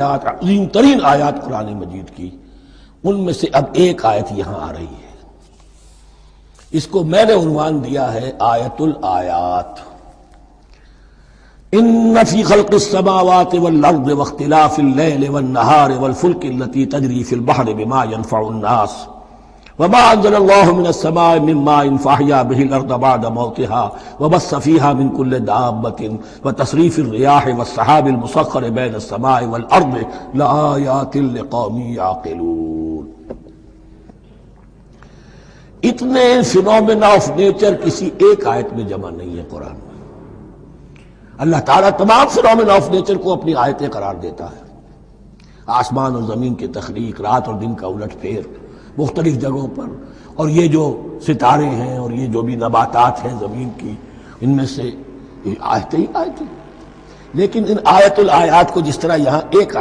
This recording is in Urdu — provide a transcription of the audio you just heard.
عظیم ترین آیات قرآن مجید کی، ان میں سے اب ایک آیت یہاں آ رہی ہے، اس کو میں نے عنوان دیا ہے آیت الآیات۔ ان فی خلق السماوات والارض واختلاف اللیل والنہار والفلک التي تجری فی البحر بما ينفع الناس وما انزل الله من السماء من ماء فاحیا به الارض بعد موتها وبث فيها من كل دابة وتصريف الرياح والسحاب المسخر بين السماء والارض لآیات لقوم یعقلون۔ اتنے فینومینا آف نیچر کسی ایک آیت میں جمع نہیں ہے قرآن میں۔ اللہ تعالیٰ تمام فینومینا آف نیچر کو اپنی آیتیں قرار دیتا ہے، آسمان اور زمین کی تخلیق، رات اور دن کا الٹ پھیر مختلف جگہوں پر، اور یہ جو ستارے ہیں اور یہ جو بھی نباتات ہیں زمین کی، ان میں سے آیتیں ہی آیتیں۔ لیکن ان آیت الآیات کو جس طرح یہاں ایک آیت